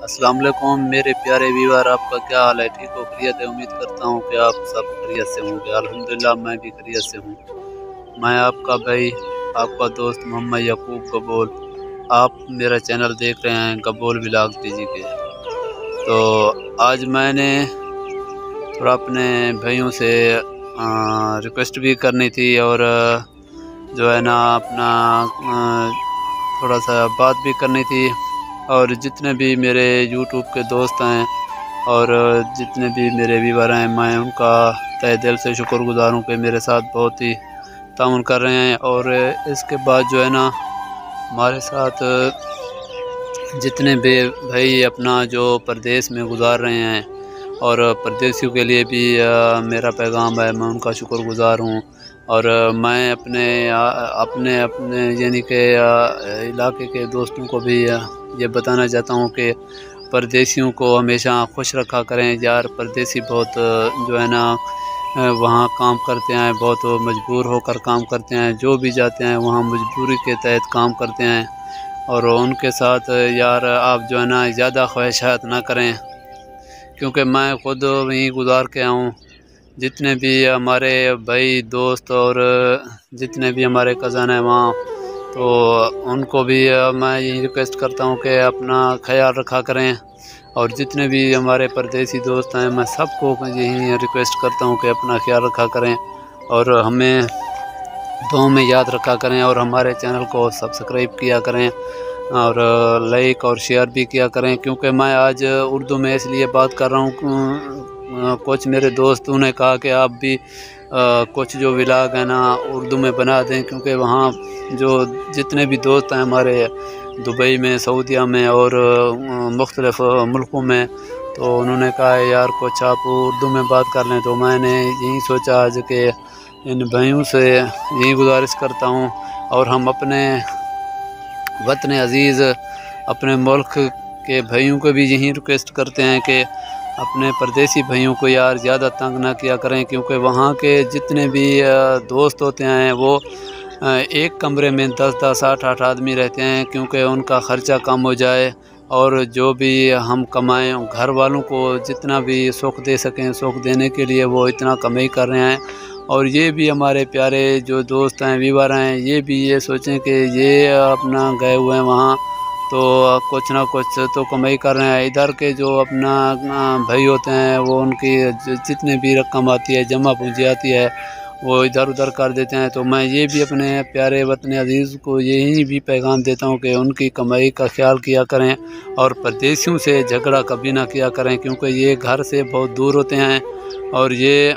अस्सलाम वालेकुम मेरे प्यारे व्यूअर, आपका क्या हाल है? ठीक हो? खैरियत है? उम्मीद करता हूँ कि आप सब खैरियत से होंगे। अल्हम्दुलिल्लाह मैं भी खैरियत से हूँ। मैं आपका भाई, आपका दोस्त मोहम्मद यकूब गबोल। आप मेरा चैनल देख रहे हैं गबोल व्लॉग टीजी के। तो आज मैंने थोड़ा अपने भाइयों से रिक्वेस्ट भी करनी थी और जो है ना अपना थोड़ा सा बात भी करनी थी। और जितने भी मेरे यूट्यूब के दोस्त हैं और जितने भी मेरे व्यूअर हैं, मैं उनका तहे दिल से शुक्रगुज़ार हूँ कि मेरे साथ बहुत ही ताउन कर रहे हैं। और इसके बाद जो है ना हमारे साथ जितने भी भाई अपना जो परदेश में गुजार रहे हैं और परदेशियों के लिए भी मेरा पैगाम है, मैं उनका शुक्रगुज़ार हूँ। और मैं अपने अपने अपने यानी कि इलाके के दोस्तों को भी ये बताना चाहता हूँ कि परदेशियों को हमेशा खुश रखा करें यार। परदेसी बहुत जो है ना वहाँ काम करते हैं, बहुत मजबूर होकर काम करते हैं। जो भी जाते हैं वहाँ मजबूरी के तहत काम करते हैं। और उनके साथ यार आप जो है ना ज़्यादा ख्वाहिशात ना करें, क्योंकि मैं ख़ुद वहीं गुजार के आऊँ। जितने भी हमारे भाई दोस्त और जितने भी हमारे कज़न हैं वहाँ, तो उनको भी मैं यही रिक्वेस्ट करता हूँ कि अपना ख्याल रखा करें। और जितने भी हमारे परदेसी दोस्त हैं, मैं सबको यही रिक्वेस्ट करता हूँ कि अपना ख्याल रखा करें और हमें दुआ में याद रखा करें। और हमारे चैनल को सब्सक्राइब किया करें और लाइक और शेयर भी किया करें। क्योंकि मैं आज उर्दू में इसलिए बात कर रहा हूँ, कुछ मेरे दोस्तों ने कहा कि आप भी कुछ जो व्लॉग है ना उर्दू में बना दें, क्योंकि वहाँ जो जितने भी दोस्त हैं हमारे दुबई में, सऊदीया में और मुख्तलिफ़ मुल्कों में, तो उन्होंने कहा यार कुछ आप उर्दू में बात कर लें। तो मैंने यही सोचा आज कि इन भाइयों से यही गुजारिश करता हूँ। और हम अपने वतन अज़ीज़, अपने मुल्क के भाइयों को भी यही रिक्वेस्ट करते हैं कि अपने परदेसी भाइयों को यार ज़्यादा तंग ना किया करें, क्योंकि वहाँ के जितने भी दोस्त होते हैं वो एक कमरे में 10-10, 8-8 आदमी रहते हैं, क्योंकि उनका ख़र्चा कम हो जाए और जो भी हम कमाएं घर वालों को जितना भी सुख दे सकें, सुख देने के लिए वो इतना कमाई कर रहे हैं। और ये भी हमारे प्यारे जो दोस्त हैं, व्यूअर हैं, ये भी ये सोचें कि ये अपना गए हुए हैं वहाँ, तो कुछ ना कुछ तो कमाई कर रहे हैं। इधर के जो अपना भाई होते हैं वो उनकी जितने भी रकम आती है, जमा पूंजी आती है, वो इधर उधर कर देते हैं। तो मैं ये भी अपने प्यारे वतन अज़ीज़ को यही भी पैगाम देता हूँ कि उनकी कमाई का ख्याल किया करें और परदेशियों से झगड़ा कभी ना किया करें, क्योंकि ये घर से बहुत दूर होते हैं और ये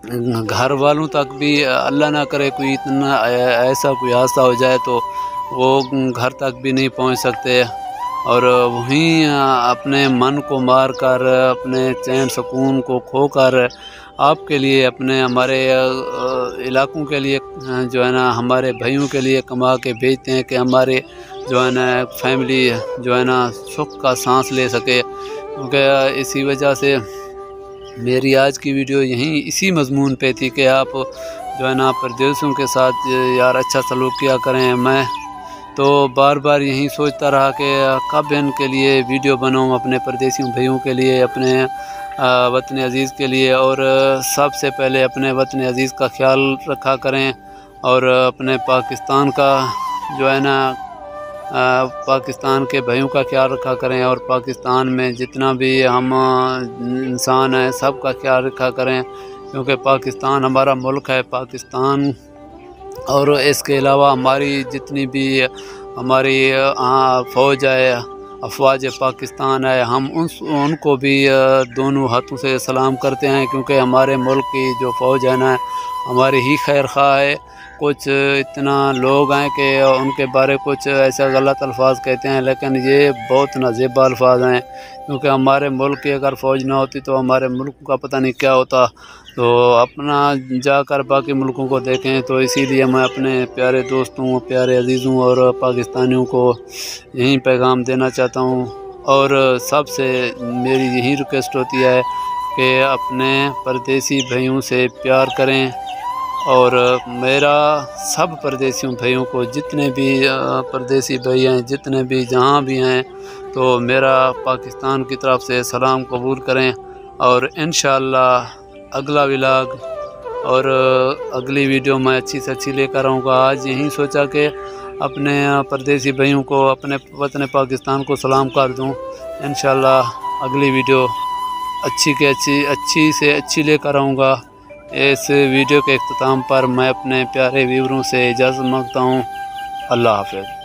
घर वालों तक भी अल्लाह ना करे कोई इतना ऐसा कोई हादसा हो जाए तो वो घर तक भी नहीं पहुंच सकते। और वहीं अपने मन को मार कर, अपने चैन सुकून को खोकर आपके लिए, अपने हमारे इलाकों के लिए जो है ना हमारे भाइयों के लिए कमा के भेजते हैं कि हमारे जो है ना फैमिली जो है ना सुख का सांस ले सके। क्योंकि इसी वजह से मेरी आज की वीडियो यहीं इसी मज़मून पे थी कि आप जो है ना परदेशियों के साथ यार अच्छा सलूक किया करें। मैं तो बार बार यही सोचता रहा कि कब इनके लिए वीडियो बनाऊं, अपने परदेशियों भाइयों के लिए, अपने वतन अज़ीज़ के लिए। और सबसे पहले अपने वतन अज़ीज़ का ख्याल रखा करें और अपने पाकिस्तान का जो है ना पाकिस्तान के भाइयों का ख्याल रखा करें। और पाकिस्तान में जितना भी हम इंसान हैं सब का ख्याल रखा करें, क्योंकि पाकिस्तान हमारा मुल्क है। पाकिस्तान और इसके अलावा हमारी जितनी भी हमारी फ़ौज है, अफवाज पाकिस्तान है, हम उनको भी दोनों हाथों से सलाम करते हैं, क्योंकि हमारे मुल्क की जो फ़ौज है ना हमारी ही खैर ख़्वाह है। कुछ इतना लोग हैं कि उनके बारे कुछ ऐसा गलत अल्फाज कहते हैं, लेकिन ये बहुत नाज़ेबा अल्फाज हैं, क्योंकि हमारे मुल्क की अगर फ़ौज ना होती तो हमारे मुल्क का पता नहीं क्या होता। तो अपना जाकर बाकी मुल्कों को देखें। तो इसीलिए मैं अपने प्यारे दोस्तों, प्यारे अजीज़ों और पाकिस्तानियों को यही पैगाम देना चाहता हूँ। और सबसे मेरी यही रिक्वेस्ट होती है कि अपने परदेसी भाइयों से प्यार करें اور میرا سب پردیسیوں بھائیوں کو، جتنے بھی پردیسی بھائی ہیں، جتنے بھی جہاں بھی ہیں، تو میرا پاکستان کی طرف سے سلام قبول کریں، اور انشاءاللہ اگلا ولاگ اور اگلی ویڈیو میں اچھی سے اچھی لے کر آؤں گا۔ آج یہی سوچا کہ اپنے پردیسی بھائیوں کو، اپنے وطن پاکستان کو سلام کر دوں۔ انشاءاللہ اگلی ویڈیو اچھی سے اچھی لے کر آؤں گا۔ اس ویڈیو کے اختتام پر میں اپنے پیارے ویوروں سے اجازت مانگتا ہوں۔ اللہ حافظ۔